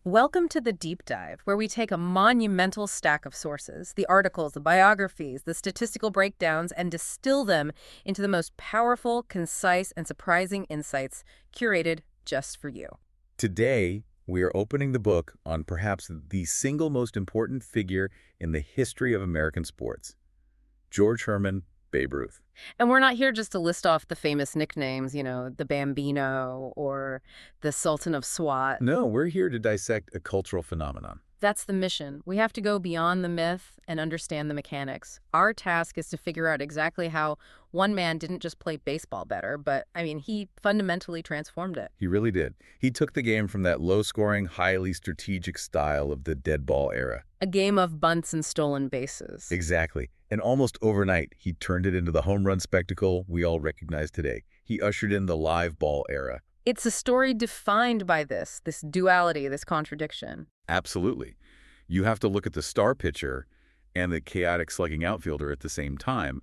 Welcome to the Deep Dive, where we take a monumental stack of sources, the articles, the biographies, the statistical breakdowns, and distill them into the most powerful, concise, and surprising insights curated just for you. Today, we are opening the book on perhaps the single most important figure in the history of American sports, George Herman Babe Ruth. And we're not here just to list off the famous nicknames, the Bambino or the Sultan of Swat. No, we're here to dissect a cultural phenomenon. That's the mission. We have to go beyond the myth and understand the mechanics. Our task is to figure out exactly how one man didn't just play baseball better, but, he fundamentally transformed it. He really did. He took the game from that low-scoring, highly strategic style of the dead ball era. A game of bunts and stolen bases. Exactly. And almost overnight, he turned it into the home run spectacle we all recognize today. He ushered in the live ball era. It's a story defined by this duality, this contradiction. Absolutely. You have to look at the star pitcher and the chaotic slugging outfielder at the same time.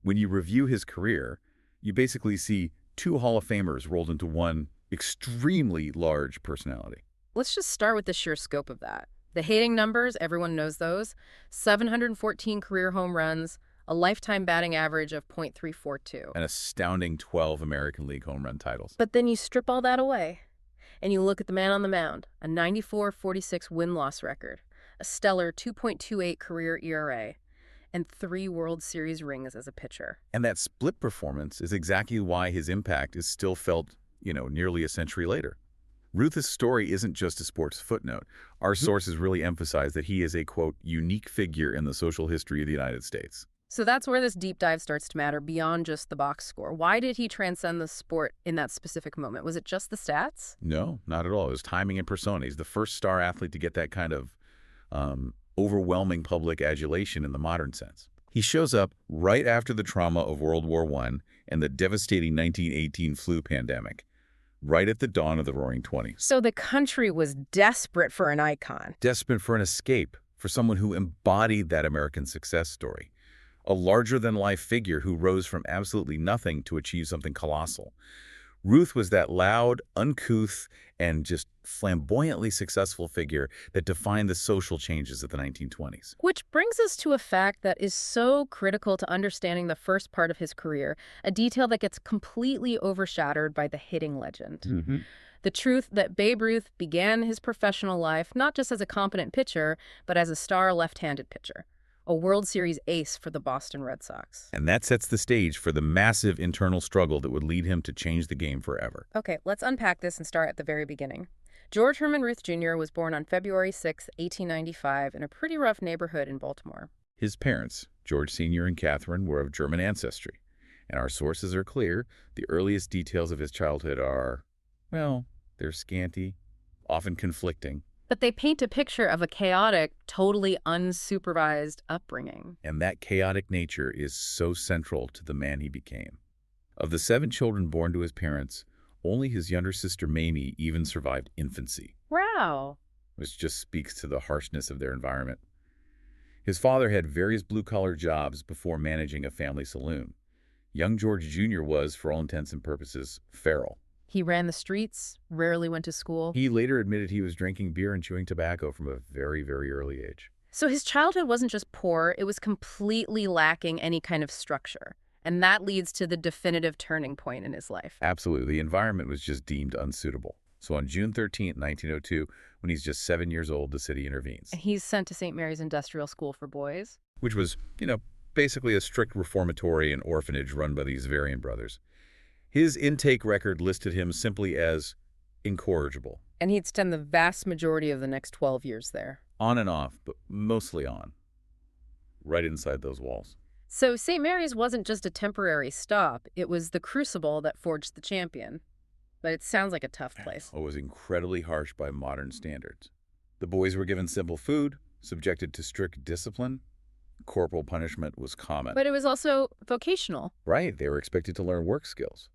When you review his career, you basically see two Hall of Famers rolled into one extremely large personality. Let's just start with the sheer scope of that. The hitting numbers, everyone knows those. 714 career home runs, a lifetime batting average of .342. An astounding 12 American League home run titles. But then you strip all that away, and you look at the man on the mound, a 94-46 win-loss record, a stellar 2.28 career ERA, and 3 World Series rings as a pitcher. And that split performance is exactly why his impact is still felt, nearly a century later. Ruth's story isn't just a sports footnote. Our sources really emphasize that he is a, quote, unique figure in the social history of the United States. So that's where this deep dive starts to matter beyond just the box score. Why did he transcend the sport in that specific moment? Was it just the stats? No, not at all. It was timing and persona. He's the first star athlete to get that kind of overwhelming public adulation in the modern sense. He shows up right after the trauma of World War I and the devastating 1918 flu pandemic, right at the dawn of the Roaring '20s. So the country was desperate for an icon. Desperate for an escape, for someone who embodied that American success story. A larger-than-life figure who rose from absolutely nothing to achieve something colossal. Ruth was that loud, uncouth, and just flamboyantly successful figure that defined the social changes of the 1920s. Which brings us to a fact that is so critical to understanding the first part of his career, a detail that gets completely overshadowed by the hitting legend. The truth that Babe Ruth began his professional life not just as a competent pitcher, but as a star left-handed pitcher. A World Series ace for the Boston Red Sox. And that sets the stage for the massive internal struggle that would lead him to change the game forever. Okay, let's unpack this and start at the very beginning. George Herman Ruth Jr. was born on February 6, 1895, in a pretty rough neighborhood in Baltimore. His parents, George Sr. and Catherine, were of German ancestry. And our sources are clear. The earliest details of his childhood are, well, they're scanty, often conflicting. But they paint a picture of a chaotic, totally unsupervised upbringing. And that chaotic nature is so central to the man he became. Of the 7 children born to his parents, only his younger sister Mamie even survived infancy. Wow. Which just speaks to the harshness of their environment. His father had various blue-collar jobs before managing a family saloon. Young George Jr. was, for all intents and purposes, feral. He ran the streets, rarely went to school. He later admitted he was drinking beer and chewing tobacco from a very, very early age. So his childhood wasn't just poor, it was completely lacking any kind of structure. And that leads to the definitive turning point in his life. Absolutely. The environment was just deemed unsuitable. So on June 13, 1902, when he's just 7 years old, the city intervenes. And he's sent to St. Mary's Industrial School for Boys. Which was, basically a strict reformatory and orphanage run by these Varian brothers. His intake record listed him simply as incorrigible. And he'd spend the vast majority of the next 12 years there. On and off, but mostly on. Right inside those walls. So St. Mary's wasn't just a temporary stop. It was the crucible that forged the champion. But it sounds like a tough place. It was incredibly harsh by modern standards. The boys were given simple food, subjected to strict discipline. Corporal punishment was common. But it was also vocational. Right, they were expected to learn work skills.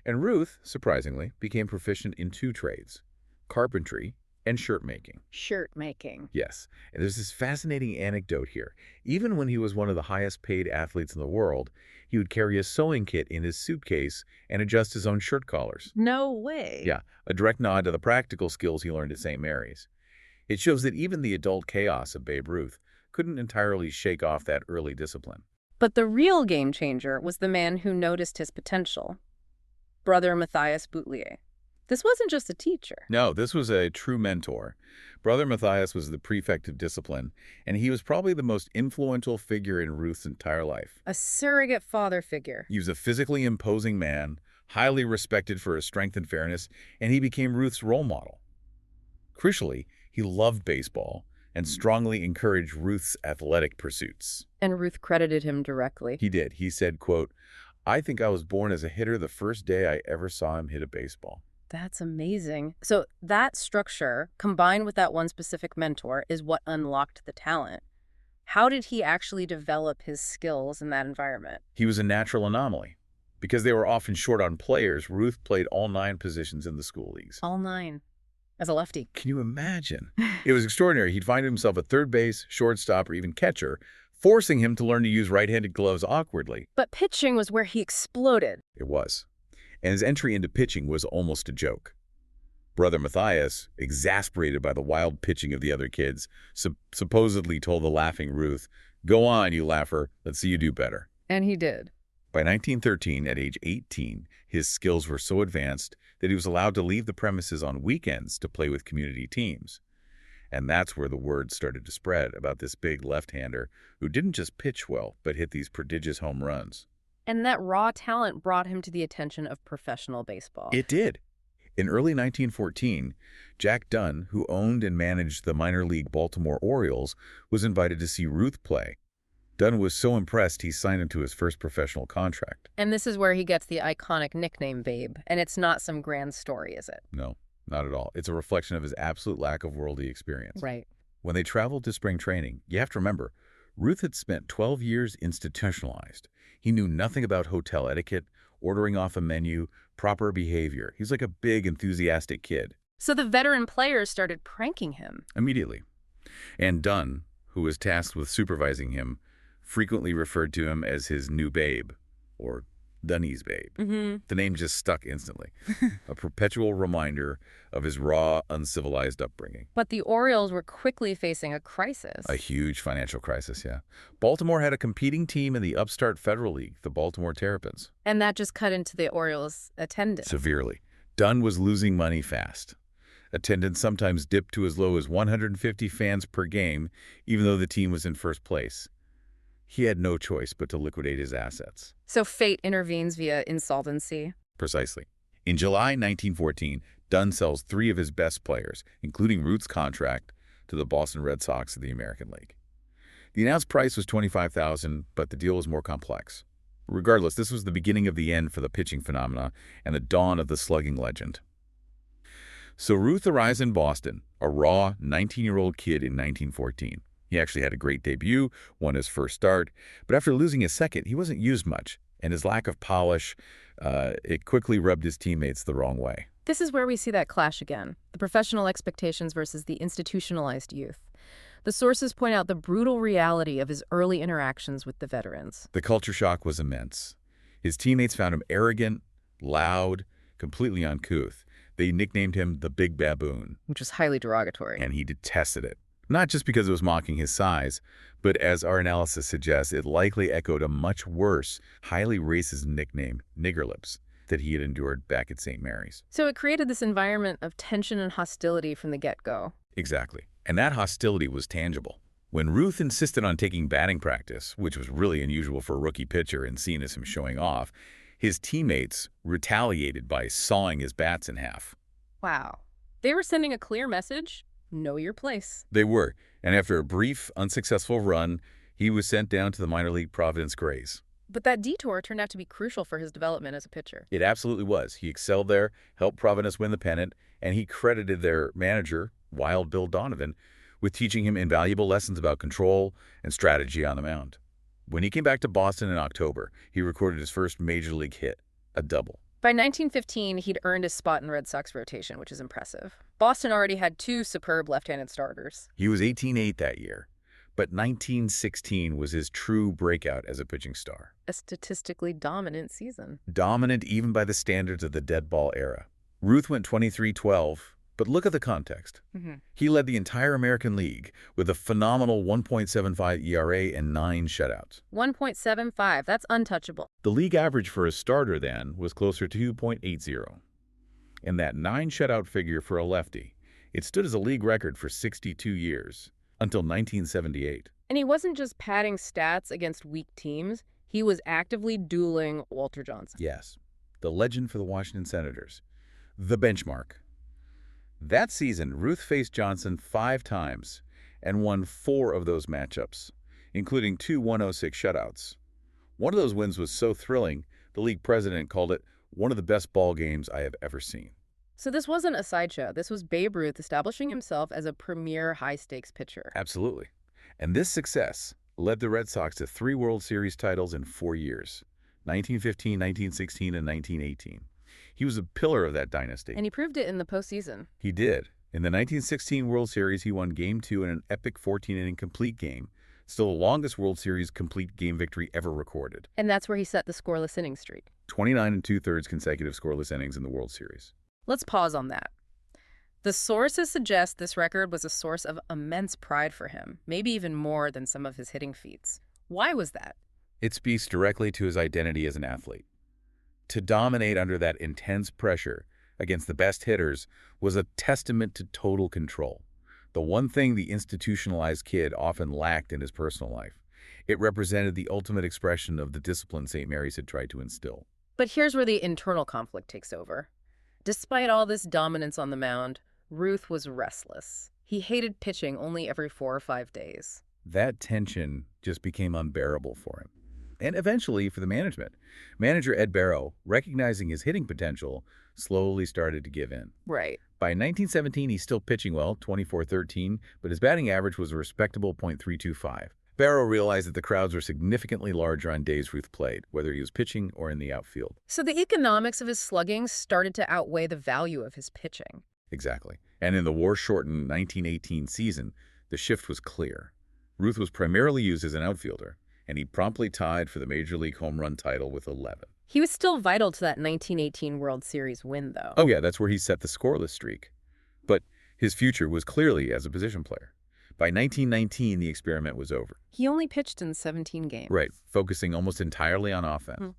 And Ruth, surprisingly, became proficient in 2 trades, carpentry and shirt making. Shirt making. Yes, and there's this fascinating anecdote here. Even when he was one of the highest paid athletes in the world, he would carry a sewing kit in his suitcase and adjust his own shirt collars. No way. Yeah, a direct nod to the practical skills he learned at St. Mary's. It shows that even the adult chaos of Babe Ruth couldn't entirely shake off that early discipline. But the real game changer was the man who noticed his potential, Brother Matthias Boutelier. This wasn't just a teacher. No, this was a true mentor. Brother Matthias was the prefect of discipline, and he was probably the most influential figure in Ruth's entire life. A surrogate father figure. He was a physically imposing man, highly respected for his strength and fairness, and he became Ruth's role model. Crucially, he loved baseball and strongly encouraged Ruth's athletic pursuits. And Ruth credited him directly. He did. He said, quote, "I think I was born as a hitter the first day I ever saw him hit a baseball." That's amazing. So that structure, combined with that one specific mentor, is what unlocked the talent. How did he actually develop his skills in that environment? He was a natural anomaly. Because they were often short on players, Ruth played all 9 positions in the school leagues. All 9. As a lefty. Can you imagine? It was extraordinary. He'd find himself at third base, shortstop, or even catcher, forcing him to learn to use right-handed gloves awkwardly. But pitching was where he exploded. It was. And his entry into pitching was almost a joke. Brother Matthias, exasperated by the wild pitching of the other kids, supposedly told the laughing Ruth, "Go on, you laugher. Let's see you do better." And he did. By 1913, at age 18, his skills were so advanced that he was allowed to leave the premises on weekends to play with community teams. And that's where the word started to spread about this big left-hander who didn't just pitch well, but hit these prodigious home runs. And that raw talent brought him to the attention of professional baseball. It did. In early 1914, Jack Dunn, who owned and managed the minor league Baltimore Orioles, was invited to see Ruth play. Dunn was so impressed he signed him to his first professional contract. And this is where he gets the iconic nickname Babe. And it's not some grand story, is it? No, not at all. It's a reflection of his absolute lack of worldly experience. Right. When they traveled to spring training, you have to remember, Ruth had spent 12 years institutionalized. He knew nothing about hotel etiquette, ordering off a menu, proper behavior. He was like a big, enthusiastic kid. So the veteran players started pranking him. Immediately. And Dunn, who was tasked with supervising him, frequently referred to him as his new babe, or Dunny's babe. The name just stuck instantly. A perpetual reminder of his raw, uncivilized upbringing. But the Orioles were quickly facing a crisis. A huge financial crisis, yeah. Baltimore had a competing team in the upstart Federal League, the Baltimore Terrapins. And that just cut into the Orioles' attendance. Severely. Dunn was losing money fast. Attendance sometimes dipped to as low as 150 fans per game, even though the team was in first place. He had no choice but to liquidate his assets. So fate intervenes via insolvency. Precisely. In July 1914, Dunn sells 3 of his best players, including Ruth's contract, to the Boston Red Sox of the American League. The announced price was $25,000, but the deal was more complex. Regardless, this was the beginning of the end for the pitching phenomena and the dawn of the slugging legend. So Ruth arrives in Boston, a raw 19-year-old kid in 1914. He actually had a great debut, won his first start, but after losing his second, he wasn't used much, and his lack of polish, it quickly rubbed his teammates the wrong way. This is where we see that clash again, the professional expectations versus the institutionalized youth. The sources point out the brutal reality of his early interactions with the veterans. The culture shock was immense. His teammates found him arrogant, loud, completely uncouth. They nicknamed him the Big Baboon. Which was highly derogatory. And he detested it. Not just because it was mocking his size, but as our analysis suggests, it likely echoed a much worse, highly racist nickname, Nigger Lips, that he had endured back at St. Mary's. So it created this environment of tension and hostility from the get-go. Exactly. And that hostility was tangible. When Ruth insisted on taking batting practice, which was really unusual for a rookie pitcher and seen as him showing off, his teammates retaliated by sawing his bats in half. Wow. They were sending a clear message: know your place. They were, and after a brief, unsuccessful run, he was sent down to the minor league Providence Grays. But that detour turned out to be crucial for his development as a pitcher. It absolutely was. He excelled there, helped Providence win the pennant, and he credited their manager, Wild Bill Donovan, with teaching him invaluable lessons about control and strategy on the mound. When he came back to Boston in October, he recorded his first major league hit, a double. By 1915, he'd earned his spot in the Red Sox rotation, which is impressive. Boston already had two superb left-handed starters. He was 18-8 that year, but 1916 was his true breakout as a pitching star. A statistically dominant season. Dominant even by the standards of the dead ball era. Ruth went 23-12, but look at the context. He led the entire American League with a phenomenal 1.75 ERA and 9 shutouts. 1.75, that's untouchable. The league average for a starter then was closer to 2.80. And that 9 shutout figure for a lefty, it stood as a league record for 62 years, until 1978. And he wasn't just padding stats against weak teams, he was actively dueling Walter Johnson. Yes, the legend for the Washington Senators. The benchmark. That season, Ruth faced Johnson 5 times and won 4 of those matchups, including 2 106 shutouts. One of those wins was so thrilling, the league president called it one of the best ball games I have ever seen. So this wasn't a sideshow. This was Babe Ruth establishing himself as a premier high-stakes pitcher. Absolutely. And this success led the Red Sox to 3 World Series titles in 4 years, 1915, 1916, and 1918. He was a pillar of that dynasty. And he proved it in the postseason. He did. In the 1916 World Series, he won Game 2 in an epic 14-inning complete game, still the longest World Series complete game victory ever recorded. And that's where he set the scoreless inning streak. 29 2/3 consecutive scoreless innings in the World Series. Let's pause on that. The sources suggest this record was a source of immense pride for him, maybe even more than some of his hitting feats. Why was that? It speaks directly to his identity as an athlete. To dominate under that intense pressure against the best hitters was a testament to total control, the one thing the institutionalized kid often lacked in his personal life. It represented the ultimate expression of the discipline St. Mary's had tried to instill. But here's where the internal conflict takes over. Despite all this dominance on the mound, Ruth was restless. He hated pitching only every 4 or 5 days. That tension just became unbearable for him. And eventually for the management. Manager Ed Barrow, recognizing his hitting potential, slowly started to give in. Right. By 1917, he's still pitching well, 24-13, but his batting average was a respectable .325. Barrow realized that the crowds were significantly larger on days Ruth played, whether he was pitching or in the outfield. So the economics of his slugging started to outweigh the value of his pitching. Exactly. And in the war-shortened 1918 season, the shift was clear. Ruth was primarily used as an outfielder, and he promptly tied for the Major League home run title with 11. He was still vital to that 1918 World Series win, though. Oh yeah, that's where he set the scoreless streak. But his future was clearly as a position player. By 1919, the experiment was over. He only pitched in 17 games. Right, focusing almost entirely on offense.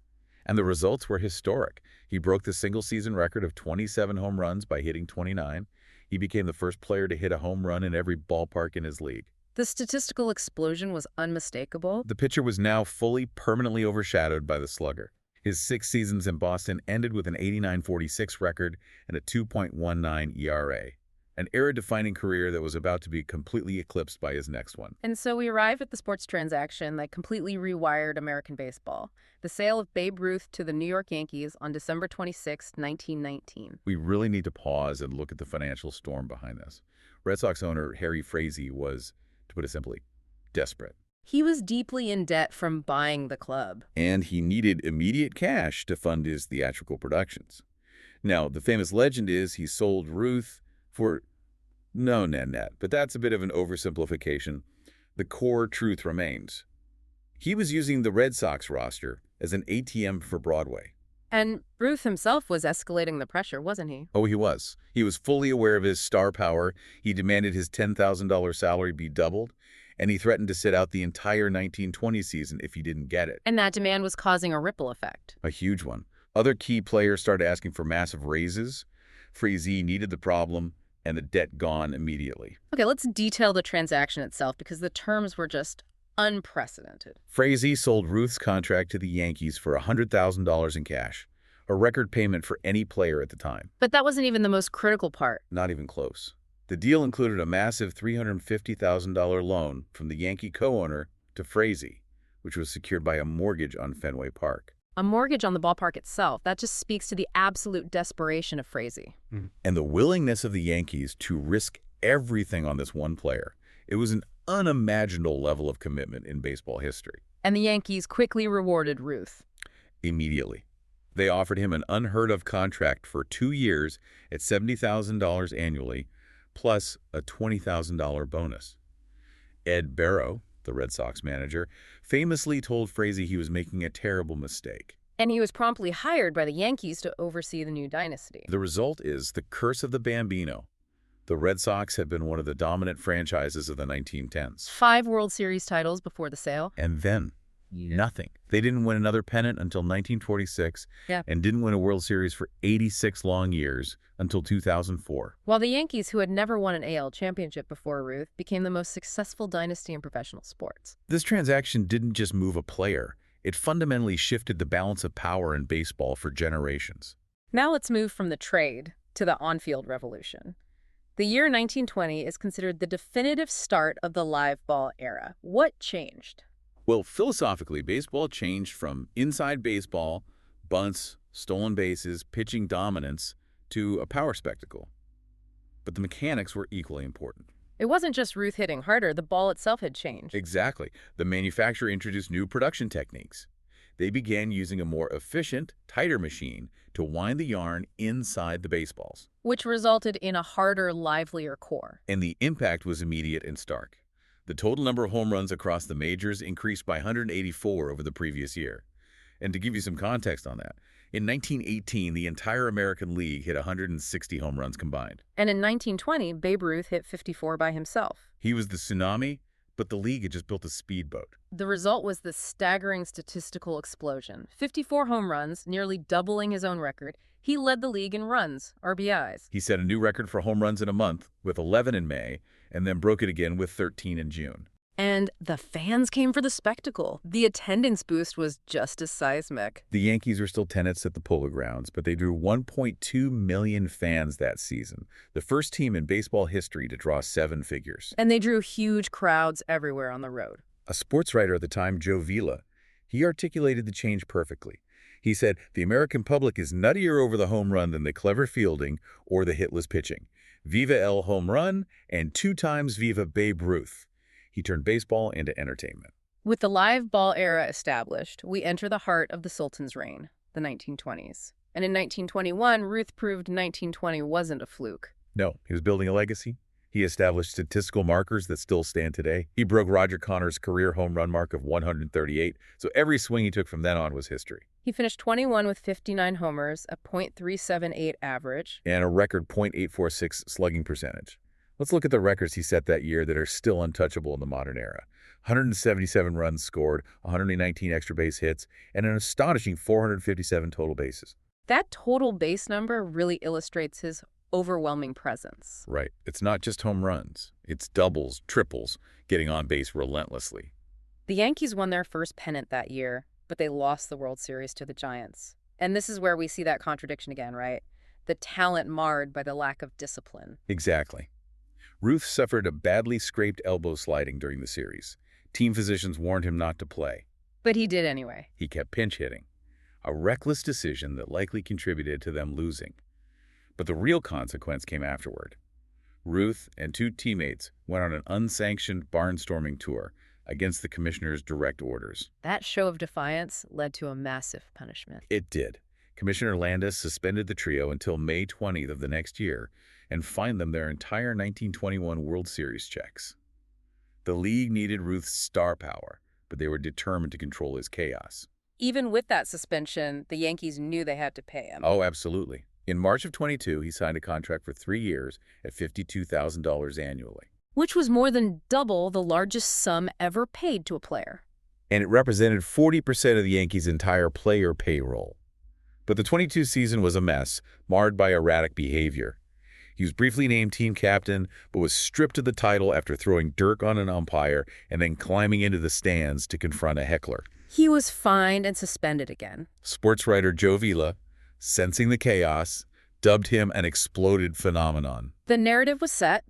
And the results were historic. He broke the single-season record of 27 home runs by hitting 29. He became the first player to hit a home run in every ballpark in his league. The statistical explosion was unmistakable. The pitcher was now fully, permanently overshadowed by the slugger. His 6 seasons in Boston ended with an 89-46 record and a 2.19 ERA. An era-defining career that was about to be completely eclipsed by his next one. And so we arrive at the sports transaction that completely rewired American baseball. The sale of Babe Ruth to the New York Yankees on December 26, 1919. We really need to pause and look at the financial storm behind this. Red Sox owner Harry Frazee was, to put it simply, desperate. He was deeply in debt from buying the club. And he needed immediate cash to fund his theatrical productions. Now, the famous legend is he sold Ruth for no net, but that's a bit of an oversimplification. The core truth remains. He was using the Red Sox roster as an ATM for Broadway. And Ruth himself was escalating the pressure, wasn't he? Oh, he was. He was fully aware of his star power. He demanded his $10,000 salary be doubled, and he threatened to sit out the entire 1920 season if he didn't get it. And that demand was causing a ripple effect. A huge one. Other key players started asking for massive raises. Frazee needed the problem, and the debt gone immediately. Okay, let's detail the transaction itself because the terms were just unprecedented. Frazee sold Ruth's contract to the Yankees for $100,000 in cash, a record payment for any player at the time. But that wasn't even the most critical part. Not even close. The deal included a massive $350,000 loan from the Yankee co-owner to Frazee, which was secured by a mortgage on Fenway Park. A mortgage on the ballpark itself. That just speaks to the absolute desperation of Frazee. And the willingness of the Yankees to risk everything on this one player. It was an unimaginable level of commitment in baseball history. And the Yankees quickly rewarded Ruth. Immediately. They offered him an unheard-of contract for 2 years at $70,000 annually, plus a $20,000 bonus. Ed Barrow, the Red Sox manager, famously told Frazee he was making a terrible mistake. And he was promptly hired by the Yankees to oversee the new dynasty. The result is the curse of the Bambino. The Red Sox had been one of the dominant franchises of the 1910s. 5 World Series titles before the sale. And then, nothing. They didn't win another pennant until 1946 and didn't win a World Series for 86 long years until 2004. While the Yankees, who had never won an AL championship before Ruth, became the most successful dynasty in professional sports. This transaction didn't just move a player. It fundamentally shifted the balance of power in baseball for generations. Now let's move from the trade to the on-field revolution. The year 1920 is considered the definitive start of the live ball era. What changed? Well, philosophically, baseball changed from inside baseball, bunts, stolen bases, pitching dominance, to a power spectacle. But the mechanics were equally important. It wasn't just Ruth hitting harder, the ball itself had changed. Exactly. The manufacturer introduced new production techniques. They began using a more efficient, tighter machine to wind the yarn inside the baseballs. Which resulted in a harder, livelier core. And the impact was immediate and stark. The total number of home runs across the majors increased by 184 over the previous year. And to give you some context on that, in 1918, the entire American League hit 160 home runs combined. And in 1920, Babe Ruth hit 54 by himself. He was the tsunami, but the league had just built a speedboat. The result was this staggering statistical explosion. 54 home runs, nearly doubling his own record. He led the league in runs, RBIs. He set a new record for home runs in a month, with 11 in May, and then broke it again with 13 in June. And the fans came for the spectacle. The attendance boost was just as seismic. The Yankees were still tenants at the Polo Grounds, but they drew 1.2 million fans that season, the first team in baseball history to draw 7 figures. And they drew huge crowds everywhere on the road. A sports writer at the time, Joe Vila, he articulated the change perfectly. He said, "The American public is nuttier over the home run than the clever fielding or the hitless pitching. Viva el home run and 2 times viva Babe Ruth." He turned baseball into entertainment. With the live ball era established, we enter the heart of the Sultan's reign, the 1920s. And in 1921, Ruth proved 1920 wasn't a fluke. No, he was building a legacy. He established statistical markers that still stand today. He broke Roger Connor's career home run mark of 138, so every swing he took from then on was history. He finished 21 with 59 homers, a .378 average, and a record .846 slugging percentage. Let's look at the records he set that year that are still untouchable in the modern era. 177 runs scored, 119 extra base hits, and an astonishing 457 total bases. That total base number really illustrates his overwhelming presence. Right. It's not just home runs. It's doubles, triples, getting on base relentlessly. The Yankees won their first pennant that year, but they lost the World Series to the Giants. And this is where we see that contradiction again, right? The talent marred by the lack of discipline. Exactly. Ruth suffered a badly scraped elbow sliding during the series. Team physicians warned him not to play. But he did anyway. He kept pinch hitting. A reckless decision that likely contributed to them losing. But the real consequence came afterward. Ruth and 2 teammates went on an unsanctioned barnstorming tour against the commissioner's direct orders. That show of defiance led to a massive punishment. It did. Commissioner Landis suspended the trio until May 20th of the next year and fined them their entire 1921 World Series checks. The league needed Ruth's star power, but they were determined to control his chaos. Even with that suspension, the Yankees knew they had to pay him. Oh, absolutely. In March of 22, he signed a contract for 3 years at $52,000 annually. Which was more than double the largest sum ever paid to a player. And it represented 40% of the Yankees' entire player payroll. But the 22 season was a mess, marred by erratic behavior. He was briefly named team captain, but was stripped of the title after throwing dirt on an umpire and then climbing into the stands to confront a heckler. He was fined and suspended again. Sports writer Joe Vila, sensing the chaos, dubbed him an exploded phenomenon. The narrative was set: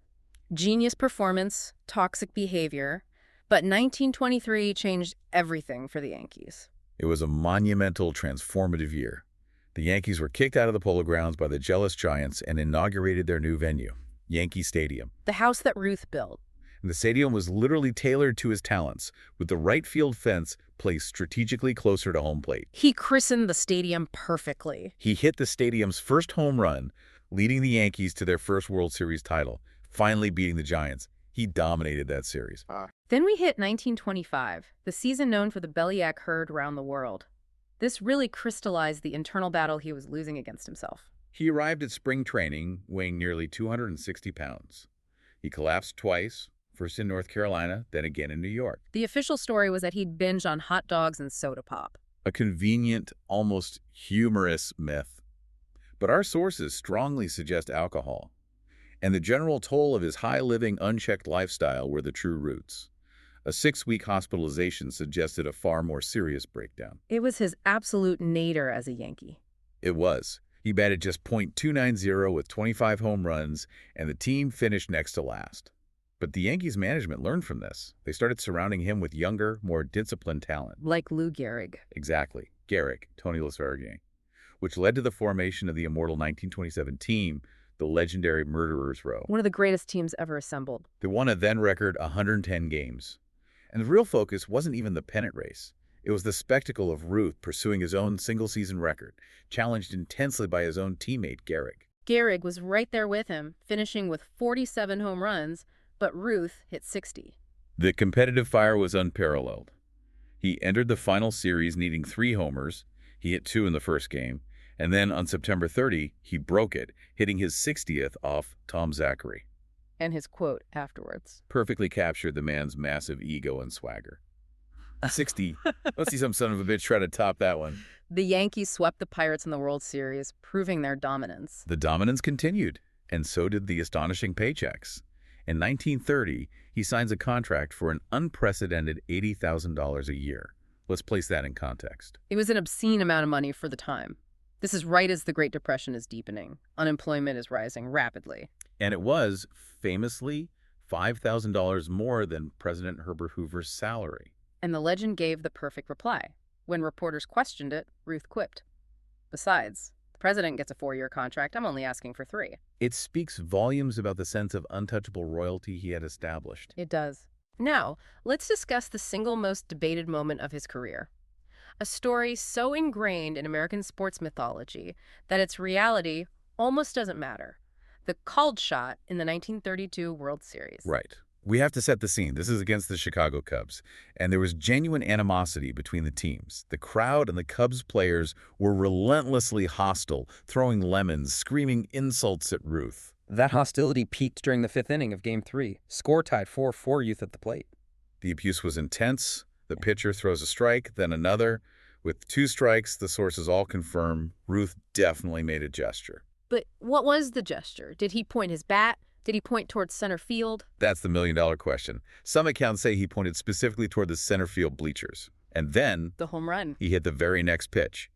genius performance, toxic behavior. But 1923 changed everything for the Yankees. It was a monumental, transformative year. The Yankees were kicked out of the Polo Grounds by the jealous Giants and inaugurated their new venue, Yankee Stadium. The house that Ruth built. And the stadium was literally tailored to his talents, with the right field fence placed strategically closer to home plate. He christened the stadium perfectly. He hit the stadium's first home run, leading the Yankees to their first World Series title, finally beating the Giants. He dominated that series. Then we hit 1925, the season known for the Bellyac herd around the world. This really crystallized the internal battle he was losing against himself. He arrived at spring training weighing nearly 260 pounds. He collapsed twice, first in North Carolina, then again in New York. The official story was that he'd binge on hot dogs and soda pop. A convenient, almost humorous myth. But our sources strongly suggest alcohol, and the general toll of his high-living, unchecked lifestyle were the true roots. A 6-week hospitalization suggested a far more serious breakdown. It was his absolute nadir as a Yankee. It was. He batted just .290 with 25 home runs, and the team finished next to last. But the Yankees management learned from this. They started surrounding him with younger, more disciplined talent. Like Lou Gehrig. Exactly. Gehrig, Tony LaSvergne, which led to the formation of the immortal 1927 team, the legendary Murderers Row. One of the greatest teams ever assembled. They won a then-record 110 games. And the real focus wasn't even the pennant race. It was the spectacle of Ruth pursuing his own single-season record, challenged intensely by his own teammate, Gehrig. Gehrig was right there with him, finishing with 47 home runs, but Ruth hit 60. The competitive fire was unparalleled. He entered the final series needing 3 homers. He hit 2 in the first game. And then on September 30, he broke it, hitting his 60th off Tom Zachary. And his quote afterwards Perfectly captured the man's massive ego and swagger. 60. Let's see some son of a bitch try to top that one. The Yankees swept the Pirates in the World Series, proving their dominance. The dominance continued, and so did the astonishing paychecks. In 1930, he signs a contract for an unprecedented $80,000 a year. Let's place that in context. It was an obscene amount of money for the time. This is right as the Great Depression is deepening. Unemployment is rising rapidly. And it was, famously, $5,000 more than President Herbert Hoover's salary. And the legend gave the perfect reply. When reporters questioned it, Ruth quipped, "Besides, the president gets a 4-year contract. I'm only asking for 3. It speaks volumes about the sense of untouchable royalty he had established. It does. Now, let's discuss the single most debated moment of his career. A story so ingrained in American sports mythology that its reality almost doesn't matter. The called shot in the 1932 World Series. Right. We have to set the scene. This is against the Chicago Cubs, and there was genuine animosity between the teams. The crowd and the Cubs players were relentlessly hostile, throwing lemons, screaming insults at Ruth. That hostility peaked during the 5th inning of Game 3. Score tied 4-4 Youth at the plate. The abuse was intense. The pitcher throws a strike, then another. With 2 strikes, the sources all confirm Ruth definitely made a gesture. But what was the gesture? Did he point his bat? Did he point towards center field? That's the million-dollar question. Some accounts say he pointed specifically toward the center field bleachers. And then The home run. he hit the very next pitch.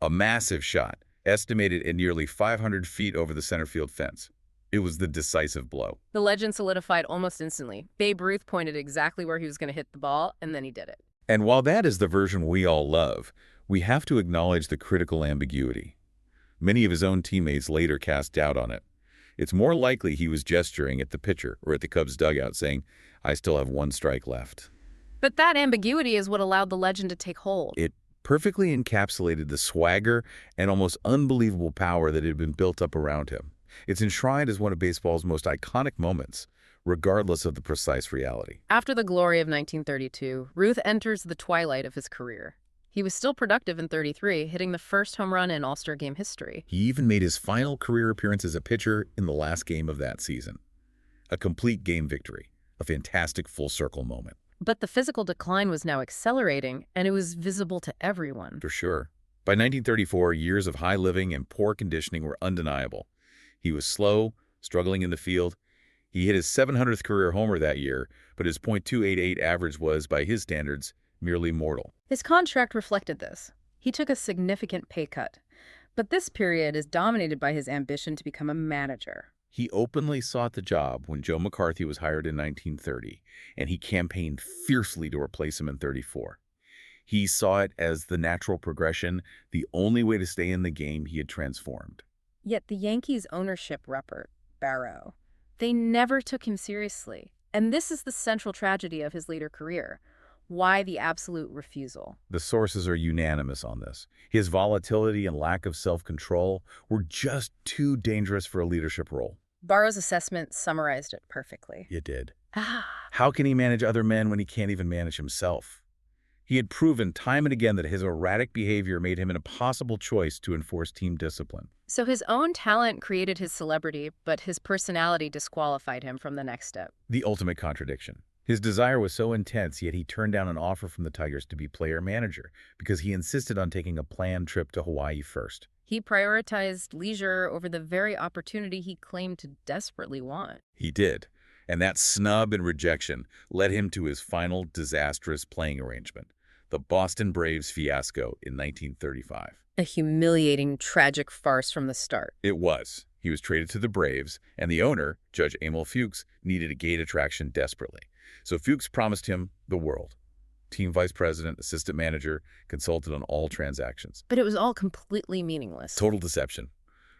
A massive shot, estimated at nearly 500 feet over the center field fence. It was the decisive blow. The legend solidified almost instantly. Babe Ruth pointed exactly where he was going to hit the ball, and then he did it. And while that is the version we all love, we have to acknowledge the critical ambiguity. Many of his own teammates later cast doubt on it. It's more likely he was gesturing at the pitcher or at the Cubs dugout saying, "I still have 1 strike left." But that ambiguity is what allowed the legend to take hold. It perfectly encapsulated the swagger and almost unbelievable power that had been built up around him. It's enshrined as one of baseball's most iconic moments, regardless of the precise reality. After the glory of 1932, Ruth enters the twilight of his career. He was still productive in 33, hitting the first home run in All-Star Game history. He even made his final career appearance as a pitcher in the last game of that season. A complete game victory, a fantastic full-circle moment. But the physical decline was now accelerating, and it was visible to everyone. For sure. By 1934, years of high living and poor conditioning were undeniable. He was slow, struggling in the field. He hit his 700th career homer that year, but his .288 average was, by his standards, merely mortal. His contract reflected this. He took a significant pay cut. But this period is dominated by his ambition to become a manager. He openly sought the job when Joe McCarthy was hired in 1930, and he campaigned fiercely to replace him in 34. He saw it as the natural progression, the only way to stay in the game he had transformed. Yet the Yankees' ownership rep, Barrow, they never took him seriously. And this is the central tragedy of his later career. Why the absolute refusal? The sources are unanimous on this. His volatility and lack of self-control were just too dangerous for a leadership role. Barrow's assessment summarized it perfectly. It did. Ah. How can he manage other men when he can't even manage himself? He had proven time and again that his erratic behavior made him an impossible choice to enforce team discipline. So his own talent created his celebrity, but his personality disqualified him from the next step. The ultimate contradiction. His desire was so intense, yet he turned down an offer from the Tigers to be player-manager because he insisted on taking a planned trip to Hawaii first. He prioritized leisure over the very opportunity he claimed to desperately want. He did, and that snub and rejection led him to his final disastrous playing arrangement, the Boston Braves fiasco in 1935. A humiliating, tragic farce from the start. It was. He was traded to the Braves, and the owner, Judge Emil Fuchs, needed a gate attraction desperately. So Fuchs promised him the world. Team vice president, assistant manager, consulted on all transactions. But it was all completely meaningless. Total deception.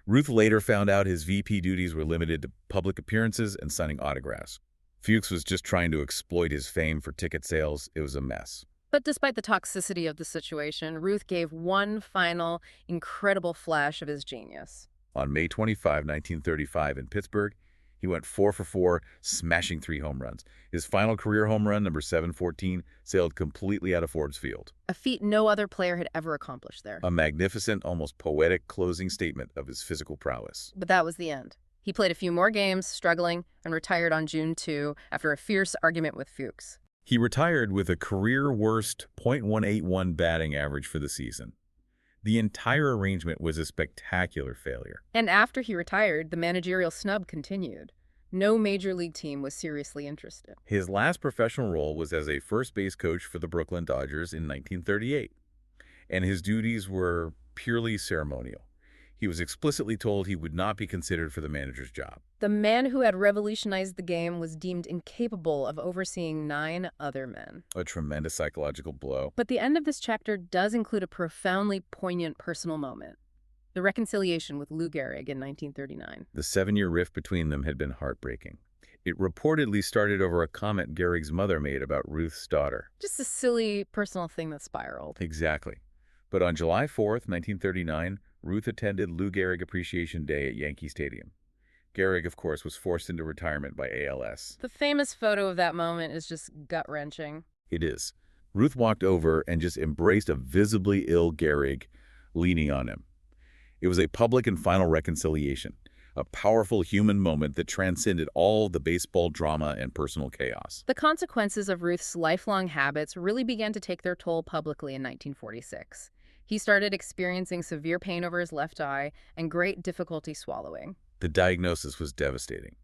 Ruth later found out his VP duties were limited to public appearances and signing autographs. Fuchs was just trying to exploit his fame for ticket sales. It was a mess. But despite the toxicity of the situation, Ruth gave one final, incredible flash of his genius. On May 25, 1935, in Pittsburgh, he went 4 for 4, smashing 3 home runs. His final career home run, number 714, sailed completely out of Forbes Field. A feat no other player had ever accomplished there. A magnificent, almost poetic closing statement of his physical prowess. But that was the end. He played a few more games, struggling, and retired on June 2 after a fierce argument with Fuchs. He retired with a career-worst .181 batting average for the season. The entire arrangement was a spectacular failure. And after he retired, the managerial snub continued. No major league team was seriously interested. His last professional role was as a first base coach for the Brooklyn Dodgers in 1938, and his duties were purely ceremonial. He was explicitly told he would not be considered for the manager's job. The man who had revolutionized the game was deemed incapable of overseeing 9 other men. A tremendous psychological blow. But the end of this chapter does include a profoundly poignant personal moment. The reconciliation with Lou Gehrig in 1939. The 7-year rift between them had been heartbreaking. It reportedly started over a comment Gehrig's mother made about Ruth's daughter. Just a silly personal thing that spiraled. Exactly. But on July 4th, 1939, Ruth attended Lou Gehrig Appreciation Day at Yankee Stadium. Gehrig, of course, was forced into retirement by ALS. The famous photo of that moment is just gut-wrenching. It is. Ruth walked over and just embraced a visibly ill Gehrig, leaning on him. It was a public and final reconciliation, a powerful human moment that transcended all the baseball drama and personal chaos. The consequences of Ruth's lifelong habits really began to take their toll publicly in 1946. He started experiencing severe pain over his left eye and great difficulty swallowing. The diagnosis was devastating.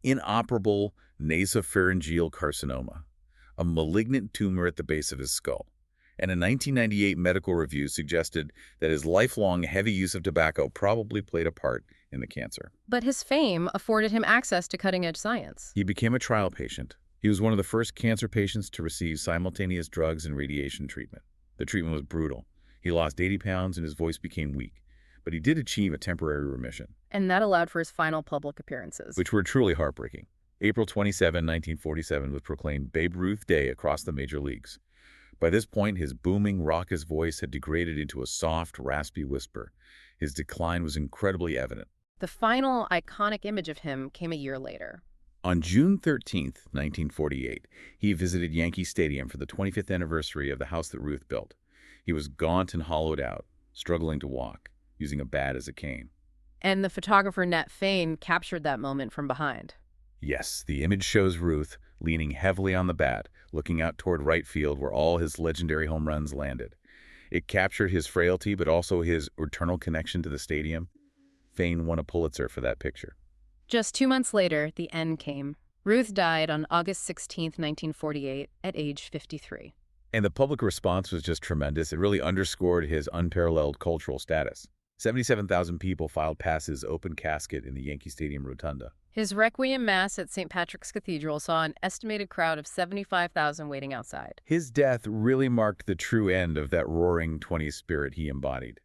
Inoperable nasopharyngeal carcinoma, a malignant tumor at the base of his skull. And a 1998 medical review suggested that his lifelong heavy use of tobacco probably played a part in the cancer. But his fame afforded him access to cutting-edge science. He became a trial patient. He was one of the first cancer patients to receive simultaneous drugs and radiation treatment. The treatment was brutal. He lost 80 pounds and his voice became weak. But he did achieve a temporary remission. And that allowed for his final public appearances. Which were truly heartbreaking. April 27, 1947 was proclaimed Babe Ruth Day across the major leagues. By this point, his booming, raucous voice had degraded into a soft, raspy whisper. His decline was incredibly evident. The final iconic image of him came a year later. On June 13, 1948, he visited Yankee Stadium for the 25th anniversary of the house that Ruth built. He was gaunt and hollowed out, struggling to walk, using a bat as a cane. And the photographer Nat Fain captured that moment from behind. Yes, the image shows Ruth leaning heavily on the bat, looking out toward right field where all his legendary home runs landed. It captured his frailty, but also his eternal connection to the stadium. Fain won a Pulitzer for that picture. Just 2 months later, the end came. Ruth died on August 16, 1948, at age 53. And the public response was just tremendous. It really underscored his unparalleled cultural status. 77,000 people filed past his open casket in the Yankee Stadium rotunda. His Requiem Mass at St. Patrick's Cathedral saw an estimated crowd of 75,000 waiting outside. His death really marked the true end of that roaring 20s spirit he embodied.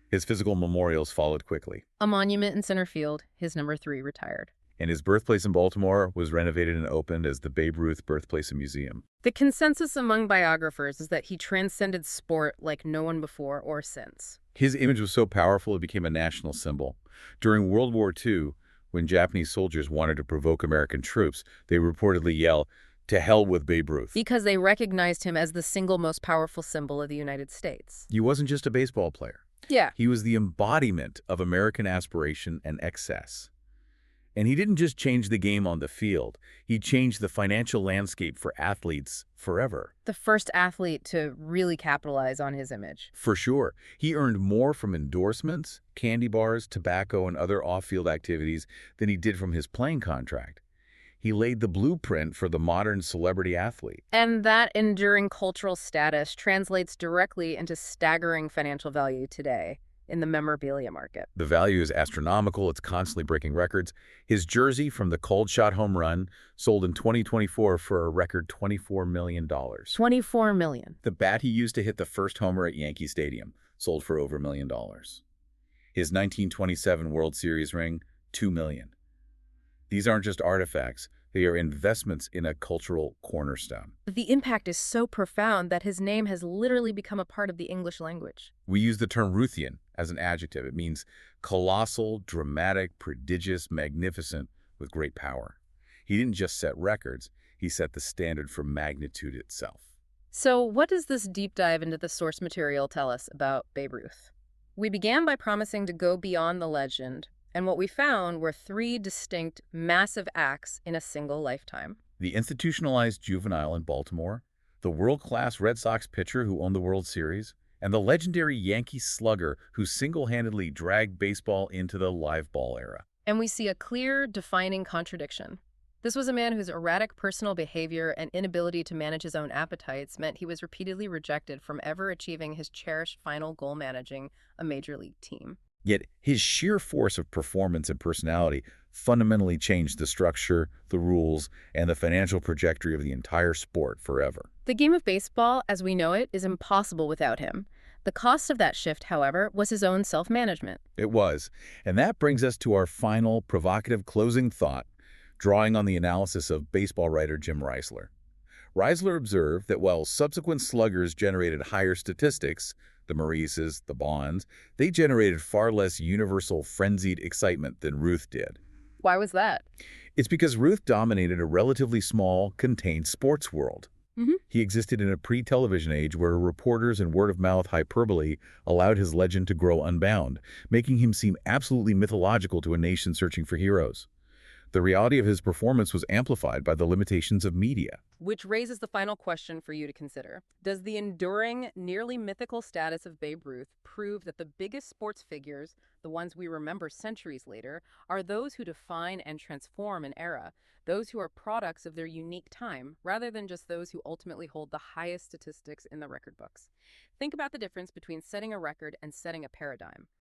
His physical memorials followed quickly. A monument in center field, his number 3 retired. And his birthplace in Baltimore was renovated and opened as the Babe Ruth Birthplace and Museum. The consensus among biographers is that he transcended sport like no one before or since. His image was so powerful it became a national symbol. During World War II, when Japanese soldiers wanted to provoke American troops, they reportedly yelled, "To hell with Babe Ruth." Because they recognized him as the single most powerful symbol of the United States. He wasn't just a baseball player. Yeah. He was the embodiment of American aspiration and excess. And he didn't just change the game on the field. He changed the financial landscape for athletes forever. The first athlete to really capitalize on his image. For sure. He earned more from endorsements, candy bars, tobacco, and other off-field activities than he did from his playing contract. He laid the blueprint for the modern celebrity athlete. And that enduring cultural status translates directly into staggering financial value today in the memorabilia market. The value is astronomical. It's constantly breaking records. His jersey from the cold shot home run sold in 2024 for a record $24 million. $24 million. The bat he used to hit the first homer at Yankee Stadium sold for over $1 million. His 1927 World Series ring, $2 million. These aren't just artifacts. They are investments in a cultural cornerstone. The impact is so profound that his name has literally become a part of the English language. We use the term Ruthian as an adjective. It means colossal, dramatic, prodigious, magnificent, with great power. He didn't just set records. He set the standard for magnitude itself. So what does this deep dive into the source material tell us about Babe Ruth? We began by promising to go beyond the legend, and what we found were 3 distinct, massive acts in a single lifetime. The institutionalized juvenile in Baltimore, the world-class Red Sox pitcher who won the World Series, and the legendary Yankee slugger who single-handedly dragged baseball into the live ball era. And we see a clear, defining contradiction. This was a man whose erratic personal behavior and inability to manage his own appetites meant he was repeatedly rejected from ever achieving his cherished final goal, managing a major league team. Yet his sheer force of performance and personality fundamentally changed the structure, the rules, and the financial trajectory of the entire sport forever. The game of baseball, as we know it, is impossible without him. The cost of that shift, however, was his own self-management. It was. And that brings us to our final provocative closing thought, drawing on the analysis of baseball writer Jim Reisler. Reisler observed that while subsequent sluggers generated higher statistics, the Maurices, the Bonds, they generated far less universal frenzied excitement than Ruth did. Why was that? It's because Ruth dominated a relatively small, contained sports world. He existed in a pre-television age where reporters and word-of-mouth hyperbole allowed his legend to grow unbound, making him seem absolutely mythological to a nation searching for heroes. The reality of his performance was amplified by the limitations of media. Which raises the final question for you to consider. Does the enduring, nearly mythical status of Babe Ruth prove that the biggest sports figures, the ones we remember centuries later, are those who define and transform an era, those who are products of their unique time, rather than just those who ultimately hold the highest statistics in the record books? Think about the difference between setting a record and setting a paradigm.